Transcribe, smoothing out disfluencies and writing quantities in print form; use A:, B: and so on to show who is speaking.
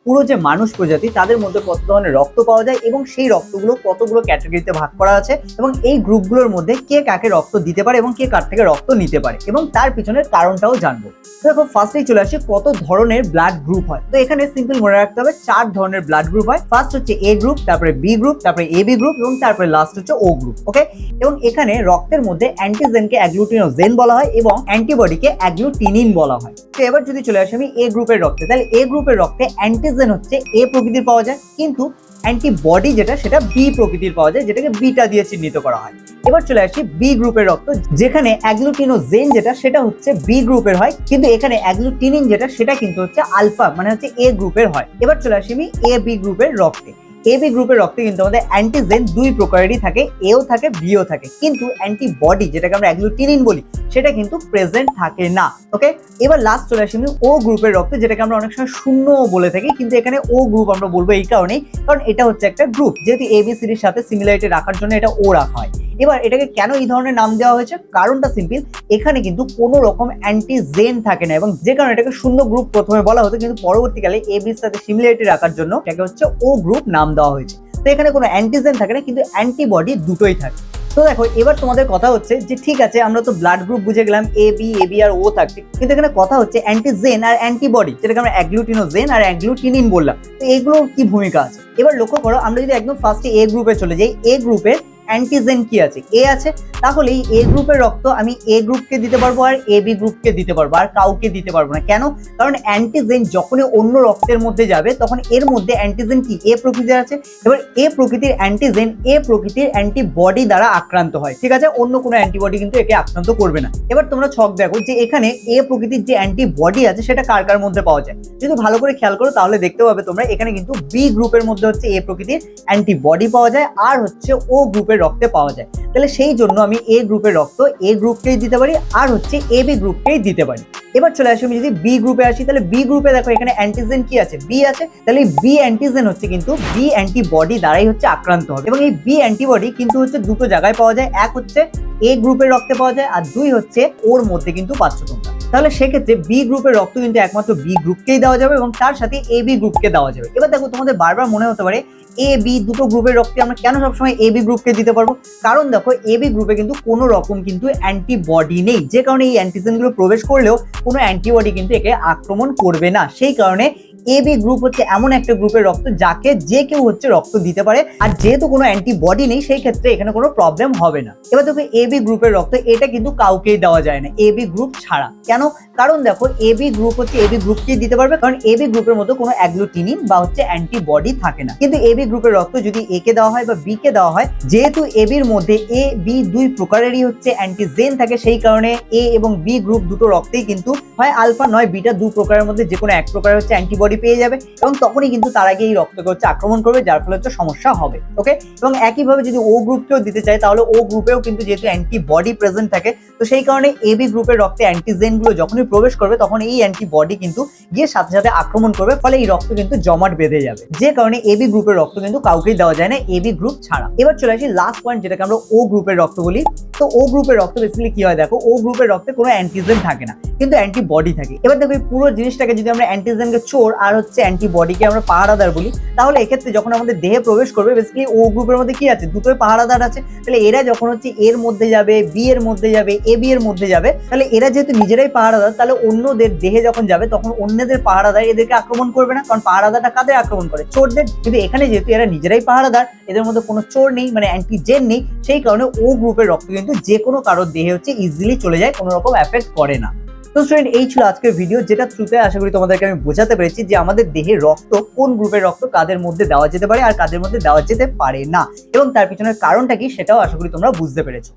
A: পুরো যে মানুষ প্রজাতি তাদের মধ্যে কত ধরনের রক্ত পাওয়া যায় এবং সেই রক্তগুলো কতগুলো ক্যাটাগরিতে ভাগ করা আছে এবং এই গ্রুপগুলোর মধ্যে কে কাকে রক্ত দিতে পারে এবং কে কার থেকে রক্ত নিতে পারে এবং তার পিছনের কারণটাও জানবো। দেখো ফার্স্টেই চলে আসি কত ধরনের ব্লাড গ্রুপ হয়। তো এখানে সিম্পল মনে রাখতে হবে 4 ধরনের ব্লাড গ্রুপ হয়। ফার্স্ট হচ্ছে এ গ্রুপ, তারপরে বি গ্রুপ, তারপরে এবি গ্রুপ এবং তারপরে লাস্ট হচ্ছে ও গ্রুপ। ওকে, এবং এখানে রক্তের মধ্যে অ্যান্টিজেনকে অ্যাগ্লুটিনোজেন বলা হয় এবং অ্যান্টিবডিকে অ্যাগ্লুটিনিন বলা হয়। তো এবার যদি চলে আসি আমি এ গ্রুপের রক্তে, তাহলে এ গ্রুপের রক্তে অ্যান্টিজেন হচ্ছে এ প্রকৃতির পাওয়া যায়, কিন্তু অ্যান্টিবডি যেটা সেটা বি প্রকৃতির পাওয়া যায়, যেটাকে বিটা দিয়ে চিহ্নিত করা হয়। এবার চলে আসি বি গ্রুপের রক্ত, যেখানে অ্যাগ্লুটিনোজেন যেটা সেটা হচ্ছে বি গ্রুপের হয়, কিন্তু এখানে অ্যাগ্লুটিনিন যেটা সেটা কিন্তু হচ্ছে আলফা মানে হচ্ছে এ গ্রুপের হয়। এবার চলে আসি আমি এ বি গ্রুপের রক্তে। এ বি গ্রুপের রক্তে কিন্তু আমাদের অ্যান্টিজেন দুই প্রকারেরই থাকে, এও থাকে বিও থাকে, কিন্তু অ্যান্টিবডি যেটাকে আমরা অ্যাগ্লুটিনিন বলি সেটা কিন্তু প্রেজেন্ট থাকে না। ওকে, এবার লাস্ট চলে আসি ও গ্রুপের রক্তে, যেটাকে আমরা অনেক সময় শূন্য বলে থাকি, কিন্তু এখানে ও গ্রুপ আমরা বলবো এই কারণেই কারণ এটা হচ্ছে একটা গ্রুপ, যেহেতু এবিসিডির সাথে সিমিলারিটি রাখার জন্য এটা ও রাখা হয়। এবার এটাকে কেন এই ধরনের নাম দেওয়া হয়েছে, কারণটা সিম্পল, এখানে কিন্তু কোনো রকম অ্যান্টিজেন থাকে না এবং যে কারণে এটাকে শূন্য গ্রুপ প্রথমে বলা হতো, কিন্তু পরবর্তীকালে এবির সাথে সিমিলারিটি রাখার জন্য এটাকে হচ্ছে ও গ্রুপ নাম দেওয়া হয়েছে। তো এখানে কোনো অ্যান্টিজেন থাকে না, কিন্তু অ্যান্টিবডি দুটোই থাকে। তো দেখো এবার তোমাদের কথা হচ্ছে যে ঠিক আছে আমরা তো ব্লাড গ্রুপ বুঝে গেলাম, এ বি আর ও থাকছে, কিন্তু এখানে কথা হচ্ছে অ্যান্টিজেন আর অ্যান্টিবডি, যেটাকে আমরা অ্যাগ্লুটিনোজেন আর অ্যাগ্লুটিনিন বললাম, তো এগুলোর কি ভূমিকা আছে। এবার লক্ষ্য করো, আমরা যদি একদম ফার্স্টে এ গ্রুপে চলে যাই, এ গ্রুপের অ্যান্টিজেন কি আছে, এ আছে, তাহলে এই এ গ্রুপের রক্ত আমি এ গ্রুপকে দিতে পারবো আর এ বি গ্রুপকে দিতে পারবো, আর কাউকে দিতে পারবো না। কেন? কারণ অ্যান্টিজেন যখনই অন্য রক্তের মধ্যে যাবে তখন এর মধ্যে অ্যান্টিজেন কি এ প্রকৃতির আছে, এবার এ প্রকৃতির অ্যান্টিজেন এ প্রকৃতির অ্যান্টিবডি দ্বারা আক্রান্ত হয়, ঠিক আছে, অন্য কোনো অ্যান্টিবডি কিন্তু একে আক্রান্ত করবে না। এবার তোমরা ছক দেখো যে এখানে এ প্রকৃতির যে অ্যান্টিবডি আছে সেটা কার কার মধ্যে পাওয়া যায়। যদি ভালো করে খেয়াল করো তাহলে দেখতে পাবে তোমরা এখানে কিন্তু বি গ্রুপের মধ্যে হচ্ছে এ প্রকৃতির অ্যান্টিবডি পাওয়া যায় আর হচ্ছে ও গ্রুপের রক্তে পাওয়া যায়। তাহলে সেই জন্য আমি এ গ্রুপের রক্ত এ গ্রুপকেই দিতে পারি আর হচ্ছে এ বি গ্রুপকেই দিতে পারি। এবার চলে আসি আমি যদি বি গ্রুপে আসি, তাহলে বি গ্রুপে দেখো এখানে অ্যান্টিজেন কি আছে, বি আছে, তাহলে বি অ্যান্টিজেন হচ্ছে কিন্তু বি অ্যান্টিবডি দ্বারাই হচ্ছে আক্রান্ত হবে এবং এই বি অ্যান্টিবডি কিন্তু হচ্ছে দুটো জায়গায় পাওয়া যায়, এক হচ্ছে এ গ্রুপের রক্তে পাওয়া যায় আর দুই হচ্ছে ওর মধ্যে কিন্তু পাচ্ছ তোমরা। তাহলে সেক্ষেত্রে বি গ্রুপের রক্ত কিন্তু একমাত্র বি গ্রুপকেই দেওয়া যাবে এবং তার সাথে এ বি গ্রুপকে দেওয়া যাবে। এবার দেখো তোমাদের বারবার মনে হতে পারে এ বি দুটো গ্রুপের রক্তে আমরা কেন সবসময় এ বি গ্রুপকে দিতে পারবো, কারণ দেখো এ বি গ্রুপে কিন্তু কোনো রকম কিন্তু অ্যান্টিবডি নেই, যে কারণে এই অ্যান্টিজেনগুলো প্রবেশ করলেও কোনো অ্যান্টিবডি কিন্তু একে আক্রমণ করবে না। সেই কারণে এ বি গ্রুপ হচ্ছে এমন একটা গ্রুপের রক্ত যাকে যে কেউ হচ্ছে রক্ত দিতে পারে, আর যেহেতু কোনো অ্যান্টিবডি নেই সেই ক্ষেত্রে এখানে কোনো প্রবলেম হবে না। এবার দেখো এ বি গ্রুপের রক্ত এটা কিন্তু কাউকেই দেওয়া যায় না এ বি গ্রুপ ছাড়া। কেন? কারণ দেখো এ বি গ্রুপ হচ্ছে এ বি গ্রুপকেই দিতে পারবে, কারণ এ বি গ্রুপের মধ্যে কোনো অ্যাগ্লুটিনিন বা হচ্ছে অ্যান্টিবডি থাকে না। কিন্তু এ বি গ্রুপের রক্ত যদি এ কে দেওয়া হয় বা বি কে দেওয়া হয়, যেহেতু এ বির মধ্যে এ বি দুই প্রকারেরই হচ্ছে অ্যান্টিজেন থাকে, সেই কারণে এ এবং বি গ্রুপ দুটো রক্তেই কিন্তু হয় আলফা নয় বিটা দু প্রকারের মধ্যে যে কোনো এক প্রকার হচ্ছে অ্যান্টিবডি পেয়ে যাবে এবং তখনই কিন্তু তার আগে এই রক্তকে হচ্ছে আক্রমণ করবে, যার ফলে হচ্ছে সমস্যা হবে। ওকে, এবং একইভাবে যদি ও গ্রুপকেও দিতে চাই তাহলে ও গ্রুপেও কিন্তু যেহেতু অ্যান্টিবডি প্রেজেন্ট থাকে, তো সেই কারণে এ বি গ্রুপের রক্তে অ্যান্টিজেন গুলো যখনই প্রবেশ করবে তখন এই অ্যান্টিবডি কিন্তু গিয়ে সাথে সাথে আক্রমণ করবে, ফলে এই রক্ত কিন্তু জমাট বেঁধে যাবে, যে কারণে এ বি গ্রুপের রক্ত কিন্তু কাউকেই দেওয়া যায় না এ বি গ্রুপ ছাড়া। এবার চলে আসি লাস্ট পয়েন্ট, যেটাকে আমরা ও গ্রুপের রক্ত বলি। তো ও গ্রুপের রক্ত বেসিক্যালি কি হয়, দেখো ও গ্রুপের রক্তে কোনো অ্যান্টিজেন থাকে না কিন্তু অ্যান্টিবডি থাকে। এবার দেখো এই পুরো জিনিসটাকে যদি আমরা অ্যান্টিজেনকে চোর আর হচ্ছে অ্যান্টিবডিকে আমরা পাহারাদার বলি, তাহলে এক্ষেত্রে যখন আমাদের দেহে প্রবেশ করবে বেসিক্যালি ও গ্রুপের মধ্যে কি আছে, দুটোই পাহারাদার আছে। তাহলে এরা যখন হচ্ছে এর মধ্যে যাবে, বি এর মধ্যে যাবে, এ বি এর মধ্যে যাবে, তাহলে এরা যেহেতু নিজেরাই পাহারাদার, তাহলে অন্যদের দেহে যখন যাবে তখন অন্যদের পাহারাদার এদেরকে আক্রমণ করবে না, কারণ পাহারাদারটা কাদের আক্রমণ করে, চোরদের। কিন্তু এখানে যেহেতু এরা নিজেরাই পাহারাদার, এদের মধ্যে কোনো চোর নেই মানে অ্যান্টিজেন নেই, সেই কারণে ও গ্রুপের রক্ত কিন্তু যে কোনো কারোর দেহে হচ্ছে ইজিলি চলে যায়, কোনো রকম এফেক্ট করে না। তো স্টুডেন্ট এই ছিল আজকের ভিডিও, যেটা থ্রুতে আশা করি তোমাদেরকে আমি বোঝাতে পেরেছি যে আমাদের দেহে রক্ত কোন গ্রুপের রক্ত কাদের মধ্যে দেওয়া যেতে পারে আর কাদের মধ্যে দেওয়া যেতে পারে না, এবং তার পিছনের কারণটা কি সেটাও আশা করি তোমরা বুঝতে পেরেছো।